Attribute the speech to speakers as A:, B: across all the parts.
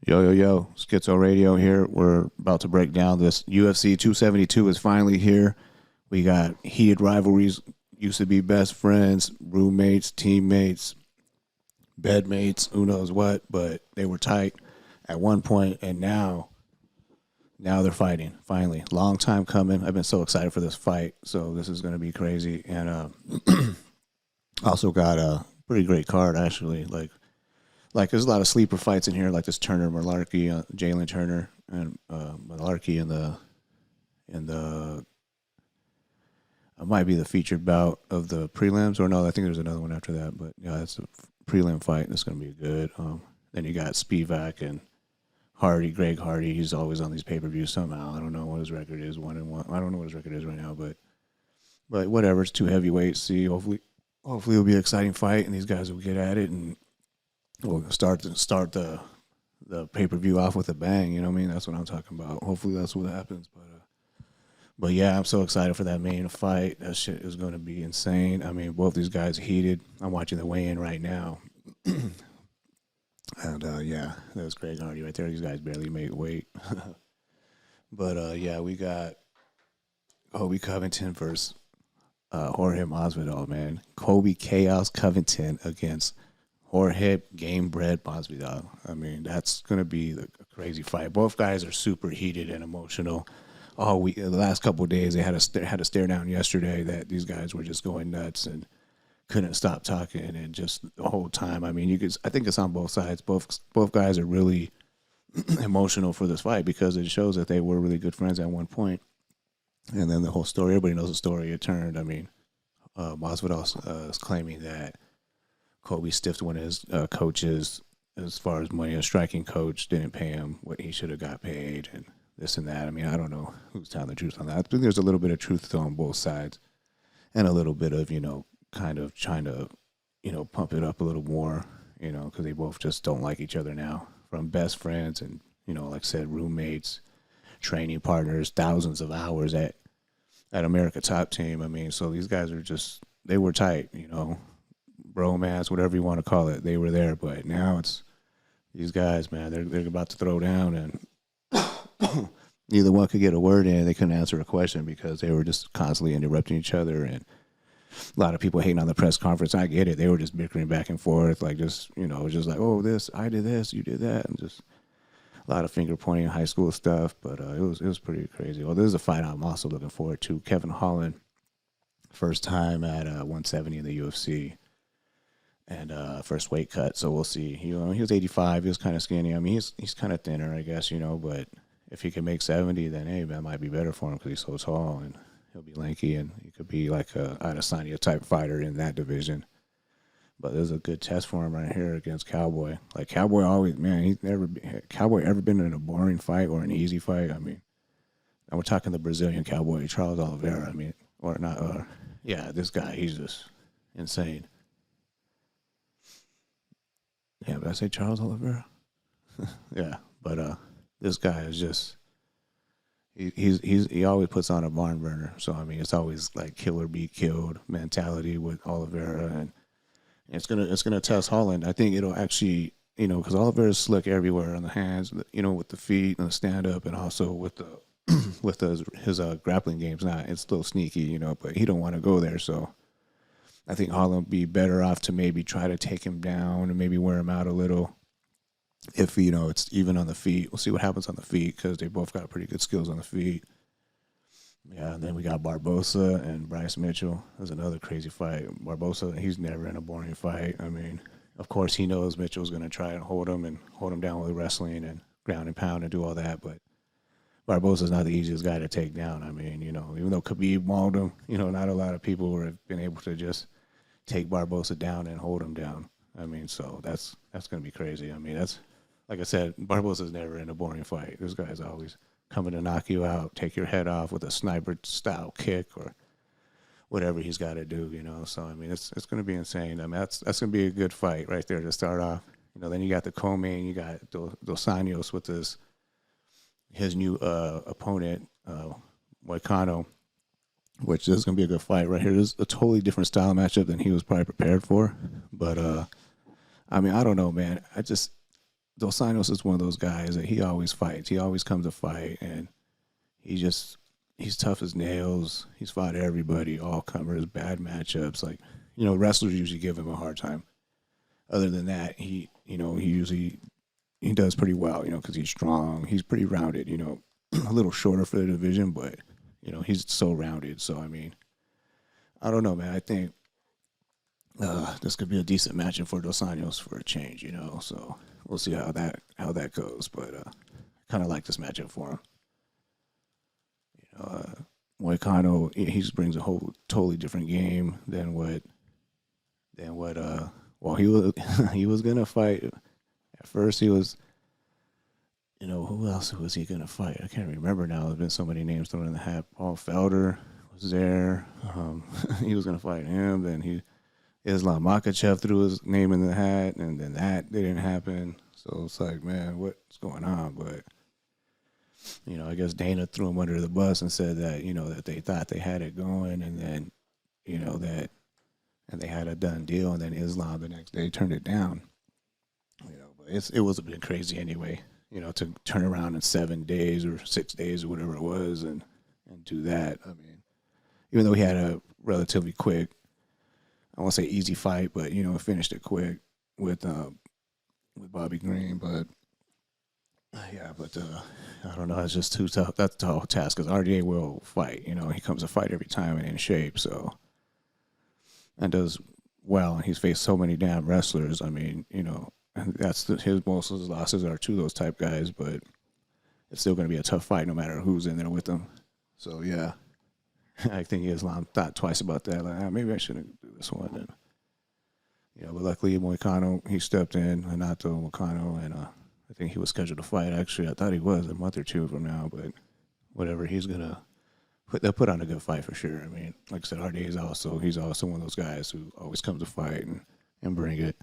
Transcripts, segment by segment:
A: Yo, yo, yo, Schizo Radio here. We're about to break down this UFC 272 is finally here. We got heated rivalries, used to be best friends, roommates, teammates, bedmates, who knows what, but they were tight at one point, and now they're fighting, finally. Long time coming. I've been so excited for this fight, so this is going to be crazy. And also got a pretty great card, actually. Like there's a lot of sleeper fights in here, like this Turner Malarkey, Jalen Turner and Malarkey in the it might be the featured bout of the prelims, or no, I think there's another one after that. But yeah, it's a prelim fight. That's gonna be good. Then you got Spivak and Hardy, Greg Hardy. He's always on these pay per views somehow. I don't know what his record is, 1-1. I don't know what his record is right now, but whatever. It's two heavyweights. See, hopefully it'll be an exciting fight, and these guys will get at it and we'll start the pay per view off with a bang. You know what I mean? That's what I'm talking about. Hopefully that's what happens. But yeah, I'm so excited for that main fight. That shit is going to be insane. I mean, both these guys are heated. I'm watching the weigh in right now, and yeah, that was Greg Hardy right there. These guys barely make weight. But yeah, we got Kobe Covington versus Jorge Masvidal. Man, Kobe Chaos Covington against Jorge Game Bread Masvidal. I mean, that's gonna be a crazy fight. Both guys are super heated and emotional. All week, the last couple of days, they had a stare down yesterday that these guys were just going nuts and couldn't stop talking, and just the whole time. I mean, I think it's on both sides. Both guys are really emotional for this fight because it shows that they were really good friends at one point, and then the whole story. Everybody knows the story. It turned. I mean, Masvidal is claiming that Kobe stiffed one of his coaches as far as money. A striking coach didn't pay him what he should have got paid, and this and that. I mean, I don't know who's telling the truth on that. I think there's a little bit of truth on both sides, and a little bit of kind of trying to pump it up a little more, because they both just don't like each other now. From best friends and like I said, roommates, training partners, thousands of hours at America Top Team. I mean, so these guys they were tight, bromance, whatever you want to call it. They were there, but now it's these guys, man. They're about to throw down, and neither one could get a word in. They couldn't answer a question because they were just constantly interrupting each other, and a lot of people hating on the press conference. I get it. They were just bickering back and forth, like just just like, oh, this, I did this, you did that, and just a lot of finger pointing, high school stuff. But it was pretty crazy. Well, this is a fight I'm also looking forward to. Kevin Holland, first time at 170 in the UFC. And first weight cut, so we'll see. He was 85. He was kind of skinny. I mean, he's kind of thinner, I guess, but if he can make 70, then hey, that might be better for him because he's so tall and he'll be lanky, and he could be like a Adesanya type fighter in that division. But there's a good test for him right here against Cowboy. Like Cowboy always, man, Cowboy ever been in a boring fight or an easy fight? I mean, and we're talking the Brazilian Cowboy, Charles Oliveira. I mean, or not? Yeah, this guy, he's just insane. Yeah, but I say Charles Oliveira. Yeah, but this guy is just he always puts on a barn burner. So I mean, it's always like kill or be killed mentality with Oliveira, and it's gonna test Holland. I think it'll actually because Oliveira's slick everywhere on the hands, with the feet and the stand up, and also with the with his grappling game's not. It's still sneaky, but he don't want to go there, so. I think Holland would be better off to maybe try to take him down and maybe wear him out a little. If, it's even on the feet. We'll see what happens on the feet because they both got pretty good skills on the feet. Yeah, and then we got Barbosa and Bryce Mitchell. That's another crazy fight. Barbosa, he's never in a boring fight. I mean, of course, he knows Mitchell's going to try and hold him down with wrestling and ground and pound and do all that, but Barbosa's not the easiest guy to take down. I mean, even though Khabib mauled him, not a lot of people have been able to just take Barbosa down and hold him down. I mean, so that's going to be crazy. I mean, that's, like I said, Barbosa's never in a boring fight. This guy's always coming to knock you out, take your head off with a sniper-style kick or whatever he's got to do, So, I mean, it's going to be insane. I mean, that's going to be a good fight right there to start off. Then you got the co-main, you got Dos Anjos with his new opponent, Moicano, which is going to be a good fight right here. This is a totally different style matchup than he was probably prepared for. But, I mean, I don't know, man. Dos Anjos is one of those guys that he always fights. He always comes to fight, and he just he's tough as nails. He's fought everybody, all comers, bad matchups. Like, wrestlers usually give him a hard time. Other than that, he usually he does pretty well, because he's strong. He's pretty rounded, a little shorter for the division, but he's so rounded. So I mean, I don't know, man. I think this could be a decent matchup for Dos Anjos for a change, So we'll see how that goes. But kind of like this matchup for him. Moicano, he just brings a whole totally different game than what well, he was gonna fight. At first he was, who else was he gonna fight? I can't remember now. There's been so many names thrown in the hat. Paul Felder was there. He was gonna fight him. Then Islam Makhachev threw his name in the hat, and then that didn't happen. So it's like, man, what's going on? But I guess Dana threw him under the bus and said that that they thought they had it going, and then that and they had a done deal, and then Islam the next day turned it down. But it was a bit crazy anyway. To turn around in 7 days or 6 days or whatever it was, and do that. I mean, even though he had a relatively quick, I won't say easy fight, but finished it quick with Bobby Green. But yeah, but I don't know. It's just too tough. That's the whole task because RDA will fight. He comes to fight every time and in shape. So and does well. And he's faced so many damn wrestlers. I mean, and that's most of his losses are to those type guys. But it's still going to be a tough fight no matter who's in there with him. So yeah, I think Islam thought twice about that. Like, maybe I shouldn't do this one. And but luckily Moicano, he stepped in, Renato Moicano, and I think he was scheduled to fight. Actually, I thought he was a month or two from now, but whatever. They'll put on a good fight for sure. I mean, like I said, RDA he's also one of those guys who always comes to fight and bring it.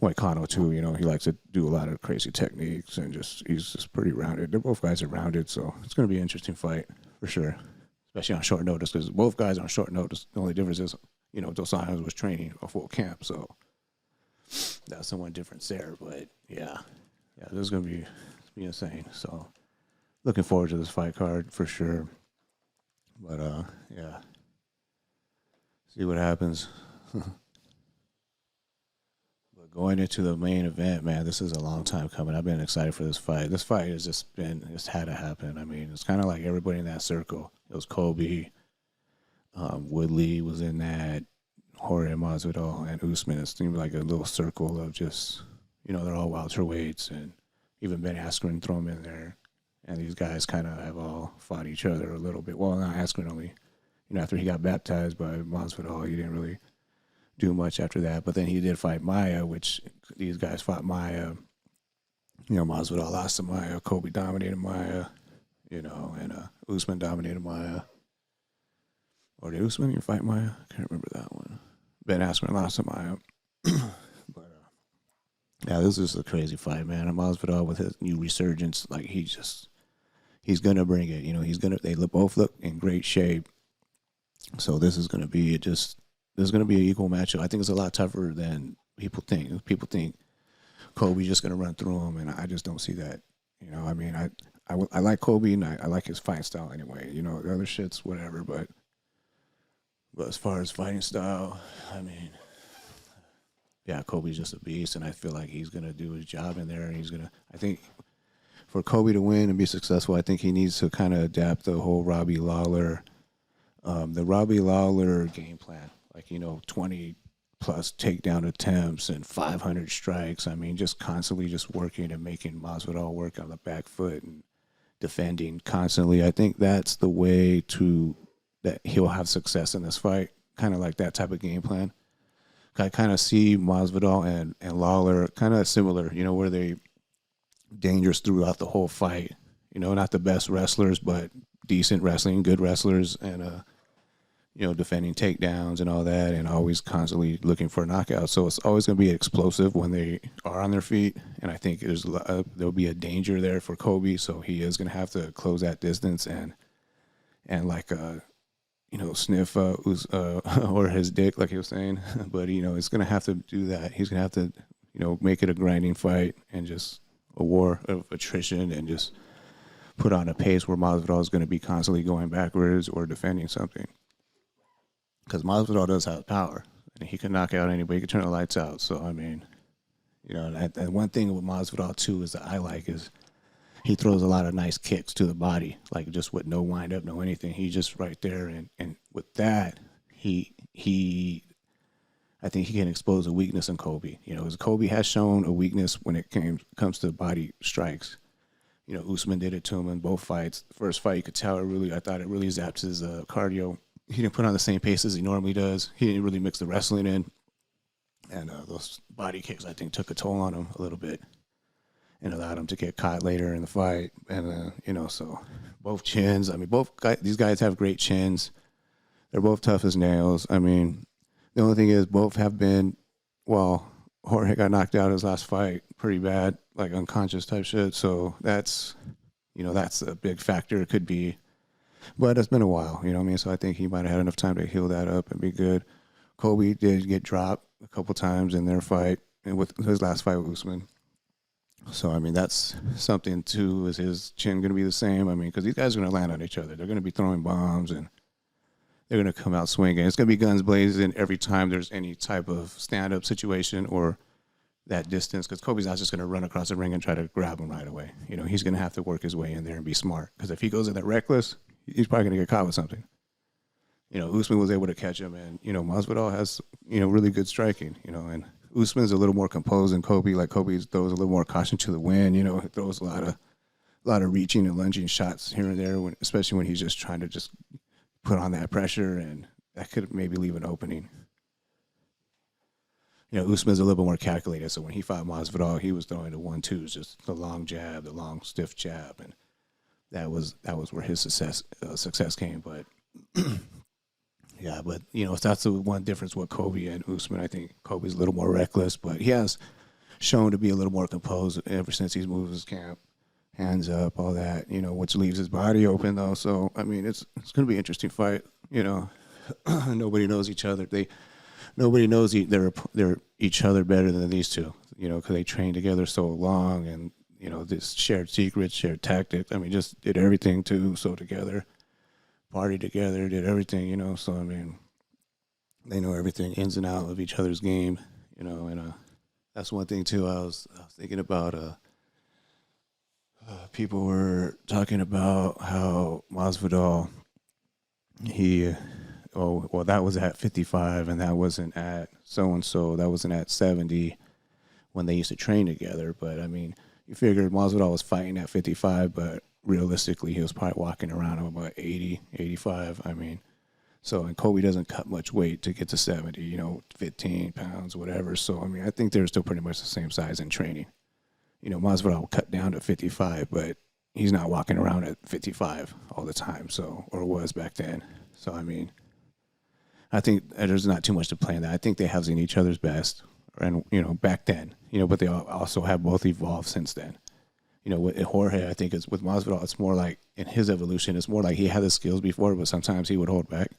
A: Moicano too, he likes to do a lot of crazy techniques and he's just pretty rounded. They're both guys are rounded, so it's going to be an interesting fight for sure, especially on short notice because both guys are on short notice. The only difference is, Dos Anjos was training a full camp, so that's somewhat different there. But yeah, this is going to be insane. So looking forward to this fight card for sure. But yeah, see what happens. But going into the main event, man, this is a long time coming. I've been excited for this fight. This fight has just had to happen. I mean, it's kind of like everybody in that circle. It was Kobe, Woodley was in that, Jorge Masvidal, and Usman. It seemed like a little circle of just, they're all welterweights, and even Ben Askren throw them in there. And these guys kind of have all fought each other a little bit. Well, not Askren only. After he got baptized by Masvidal, he didn't really do much after that. But then he did fight Maia, which these guys fought Maia. Masvidal lost to Maia. Kobe dominated Maia. And Usman dominated Maia. Or did Usman even fight Maia? I can't remember that one. Ben Askren lost to Maia. But yeah, this is a crazy fight, man. And Masvidal with his new resurgence, like he's gonna bring it. They both look in great shape. So this is gonna be an equal matchup. I think it's a lot tougher than people think. People think Kobe's just gonna run through him, and I just don't see that. I mean, I like Kobe, and I like his fight style anyway. The other shit's whatever, but as far as fighting style, I mean, yeah, Kobe's just a beast, and I feel like he's gonna do his job in there, and I think for Kobe to win and be successful, I think he needs to kind of adapt the whole Robbie Lawler game plan. Like, 20 plus takedown attempts and 500 strikes. I mean, just constantly just working and making Masvidal work on the back foot and defending constantly. I think that's the way that he'll have success in this fight. Kind of like that type of game plan. I kind of see Masvidal and Lawler kind of similar, where they dangerous throughout the whole fight. Not the best wrestlers, but decent wrestling, good wrestlers, and defending takedowns and all that, and always constantly looking for a knockout. So it's always going to be explosive when they are on their feet, and I think there'll be a danger there for Kobe. So he is going to have to close that distance and like sniff or his dick, like he was saying. But he's going to have to do that. He's going to have to make it a grinding fight and just a war of attrition and just put on a pace where Masvidal is going to be constantly going backwards or defending something. Because Masvidal does have power, and he can knock out anybody. He can turn the lights out. So I mean, and one thing with Masvidal too is that I like is he throws a lot of nice kicks to the body, like just with no wind up, no anything. He's just right there, and with that, I think he can expose a weakness in Kobe. Because Kobe has shown a weakness when it comes to body strikes. Usman did it to him in both fights. First fight, you could tell I thought it really zapped his cardio. He didn't put on the same pace as he normally does. He didn't really mix the wrestling in. And those body kicks, I think, took a toll on him a little bit and allowed him to get caught later in the fight. And, so both chins. I mean, these guys have great chins. They're both tough as nails. I mean, the only thing is both have been, Jorge got knocked out his last fight pretty bad, like unconscious type shit. So that's a big factor. It could be. But it's been a while, you know what I mean? So I think he might have had enough time to heal that up and be good. Kobe did get dropped a couple times in their fight, and with his last fight with Usman. So, I mean, that's something, too. Is his chin going to be the same? I mean, because these guys are going to land on each other. They're going to be throwing bombs, and they're going to come out swinging. It's going to be guns blazing every time there's any type of stand-up situation or that distance, because Kobe's not just going to run across the ring and try to grab him right away. He's going to have to work his way in there and be smart, because if he goes in there reckless, he's probably going to get caught with something. Usman was able to catch him, and, Masvidal has, really good striking, and Usman's a little more composed than Kobe. Like, Kobe throws a little more caution to the wind, he throws a lot of reaching and lunging shots here and there, especially when he's just trying to just put on that pressure, and that could maybe leave an opening. Usman's a little bit more calculated, so when he fought Masvidal, he was throwing the 1-2s, just the long jab, the long stiff jab, and that was where his success came. But yeah, but that's the one difference with Kobe and Usman. I think Kobe's a little more reckless, but he has shown to be a little more composed ever since he's moved his camp, hands up, all that. Which leaves his body open though. So I mean, it's going to be an interesting fight. Nobody knows each other. Nobody knows they're each other better than these two. Because they trained together so long, and this shared secrets, shared tactics. I mean, just did everything too. So together, partied together, did everything. So I mean, they know everything ins and out of each other's game. And that's one thing too. I was thinking about. People were talking about how Masvidal, that was at 55, and that wasn't at so-and-so, that wasn't at 70 when they used to train together. But, I mean, you figured Masvidal was fighting at 55, but realistically he was probably walking around about 80, 85. I mean, and Kobe doesn't cut much weight to get to 70, 15 pounds, whatever. So, I mean, I think they're still pretty much the same size in training. Masvidal cut down to 55, but he's not walking around at 55 all the time, or was back then. So, I mean, I think there's not too much to play in that. I think they have seen each other's best, and back then, but they also have both evolved since then. With Jorge, I think with Masvidal, it's more like in his evolution, it's more like he had the skills before, but sometimes he would hold back.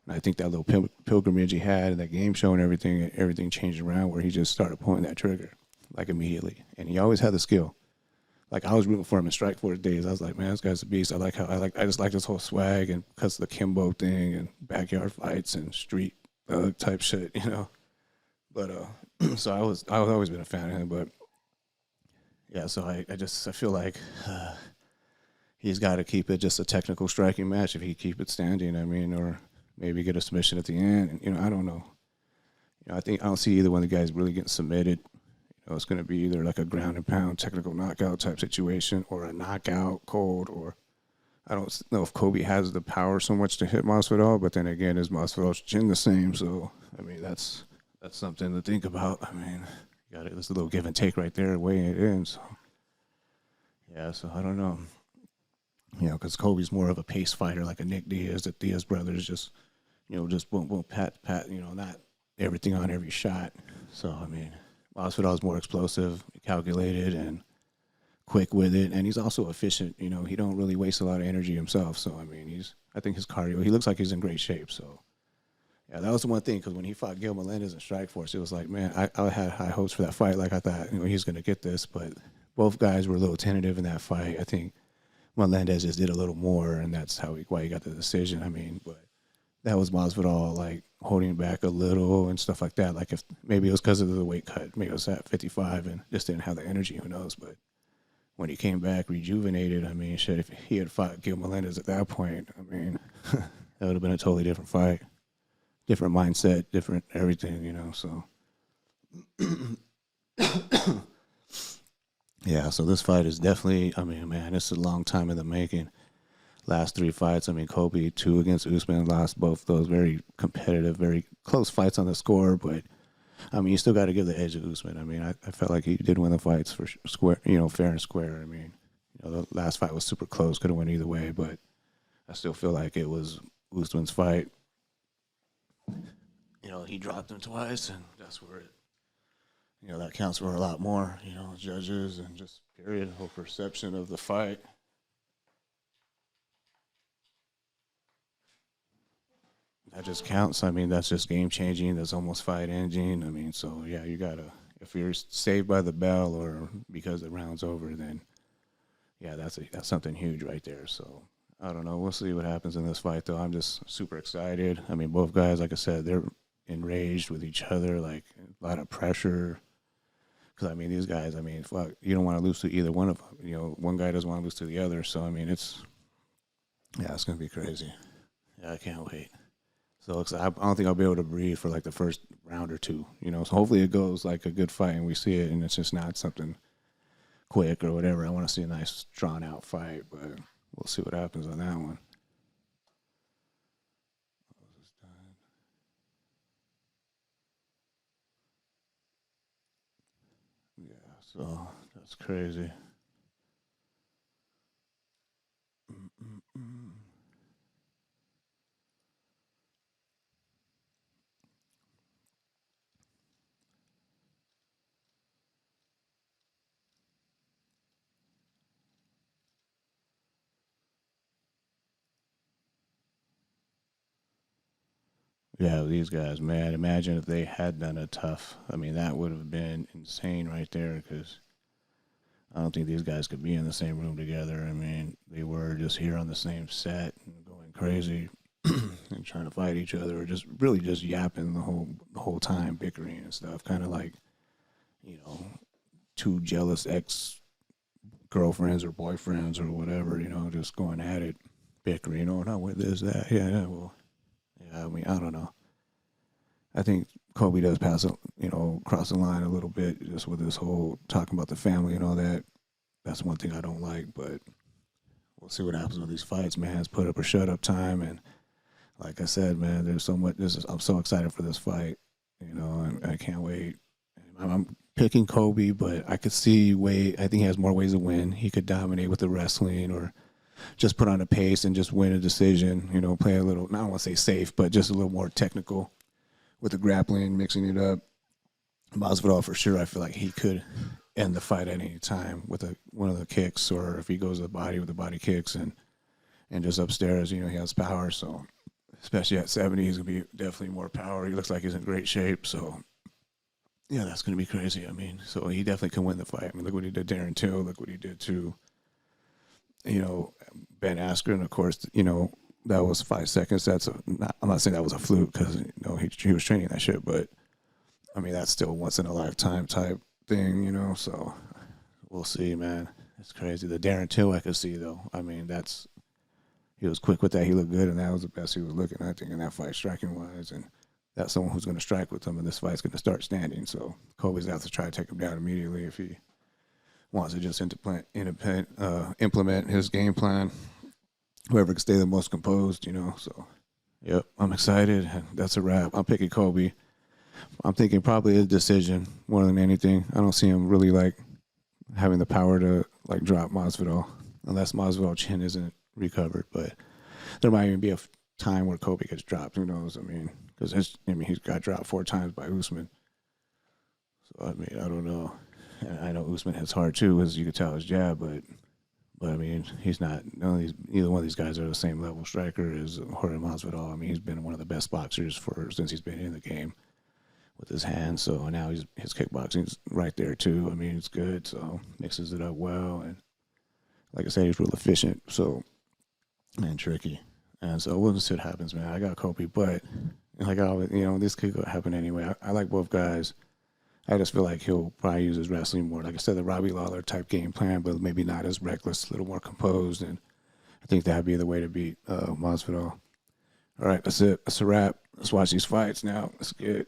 A: And I think that little pilgrimage he had and that game show and everything changed around where he just started pulling that trigger like immediately, and he always had the skill. Like, I was rooting for him in Strikeforce days. I was like, man, this guy's a beast. I just like this whole swag, and because of the Kimbo thing and backyard fights and street type shit, But so I've always been a fan of him. But yeah, so I feel like he's got to keep it just a technical striking match if he keep it standing. I mean, or maybe get a submission at the end. And, I don't know. I don't see either one of the guys really getting submitted. It's going to be either like a ground and pound technical knockout type situation, or a knockout cold, or I don't know if Kobe has the power so much to hit Masvidal, but then again, is Masvidal's chin the same? So, I mean, that's something to think about. I mean, there's a little give and take right there, weighing it in. So, yeah, so I don't know. Because Kobe's more of a pace fighter, like a Nick Diaz. The Diaz brothers just boom, pat, not everything on every shot. So, I mean, Masvidal is more explosive, calculated, and quick with it, and he's also efficient. He don't really waste a lot of energy himself. So, I mean, I think his cardio, he looks like he's in great shape. So, yeah, that was the one thing, because when he fought Gil Melendez in Strikeforce, it was like, man, I had high hopes for that fight. Like, I thought, he's going to get this, but both guys were a little tentative in that fight. I think Melendez just did a little more, and that's why he got the decision. I mean, but that was Masvidal like holding back a little and stuff like that. Like if maybe it was because of the weight cut, maybe it was at 55 and just didn't have the energy. Who knows? But when he came back rejuvenated, I mean, shit, if he had fought Gil Melendez at that point, I mean, that would have been a totally different fight, different mindset, different everything, you know. So yeah, so this fight is definitely, I mean, man, it's a long time in the making. Last three fights, I mean, Kobe, two against Usman, lost both those very competitive, very close fights on the score. But, I mean, you still got to give the edge to Usman. I mean, I felt like he did win the fights for square, you know, fair and square. I mean, you know, the last fight was super close, could have went either way. But I still feel like it was Usman's fight. You know, he dropped him twice, and that's where it, you know, that counts for a lot more, you know, judges and just period, whole perception of the fight. That just counts. I mean, that's just game changing. That's almost fight ending. I mean, so yeah, you gotta. If you're saved by the bell or because the round's over, then yeah, that's something huge right there. So I don't know. We'll see what happens in this fight, though. I'm just super excited. I mean, both guys, like I said, they're enraged with each other, like a lot of pressure. Because I mean, these guys, I mean, fuck, you don't want to lose to either one of them. You know, one guy doesn't want to lose to the other. So I mean, yeah, it's gonna be crazy. Yeah, I can't wait. So I don't think I'll be able to breathe for like the first round or two, you know. So hopefully it goes like a good fight and we see it and it's just not something quick or whatever. I want to see a nice drawn out fight, but we'll see what happens on that one. Yeah, so that's crazy. Mm-mm-mm. Yeah, these guys, man. Imagine if they had done a tough. I mean, that would have been insane right there because I don't think these guys could be in the same room together. I mean, they were just here on the same set and going crazy and trying to fight each other, or just really just yapping the whole time, bickering and stuff. Kind of like, you know, two jealous ex girlfriends or boyfriends or whatever. You know, just going at it, bickering. Oh no, with this, that, yeah, yeah. Well, yeah. I mean, I don't know. I think Kobe does pass, you know, cross the line a little bit just with this whole talking about the family and all that. That's one thing I don't like, but we'll see what happens with these fights, man. It's put up or shut up time, and like I said, man, there's so much. I'm so excited for this fight. You know, I can't wait. I'm picking Kobe, but I could see Wade. I think he has more ways to win. He could dominate with the wrestling, or just put on a pace and just win a decision. You know, play a little. I don't want to say safe, but just a little more technical with the grappling, mixing it up. Masvidal for sure. I feel like he could end the fight at any time with one of the kicks, or if he goes to the body with the body kicks and just upstairs. You know, he has power, so especially at 70, he's gonna be definitely more power. He looks like he's in great shape, so yeah, that's gonna be crazy. I mean, so he definitely can win the fight. I mean, look what he did to Darren Till. Look what he did to, you know, Ben Askren. Of course, you know, that was 5 seconds. I'm not saying that was a fluke because you know he was training that shit, but I mean that's still once in a lifetime type thing, you know. So we'll see, man. It's crazy. The Darren Till I could see though. I mean he was quick with that. He looked good, and that was the best he was looking, I think, in that fight, striking wise. And that's someone who's going to strike with him, and this fight's going to start standing. So Kobe's going to have to try to take him down immediately if he wants to just implement his game plan. Whoever can stay the most composed, you know. So, yep, I'm excited. That's a wrap. I'm picking Kobe. I'm thinking probably a decision more than anything. I don't see him really like having the power to like drop Masvidal unless Masvidal chin isn't recovered. But there might even be a time where Kobe gets dropped. Who knows? I mean, because he's got dropped 4 times by Usman. So I mean, I don't know. And I know Usman hits hard too, as you could tell his jab, but I mean, he's not. Neither one of these guys are the same level striker as Jorge Masvidal. I mean, he's been one of the best boxers since he's been in the game. with his hands. So now his kickboxing's right there too. I mean, it's good. So mixes it up well, and like I said, he's real efficient. So and tricky. And so we'll just see what happens, man. I got Kobe, but like I always, this could happen anyway. I like both guys. I just feel like he'll probably use his wrestling more. Like I said, the Robbie Lawler type game plan, but maybe not as reckless, a little more composed. And I think that'd be the way to beat Masvidal. All right, that's it. That's a wrap. Let's watch these fights now. Let's get it.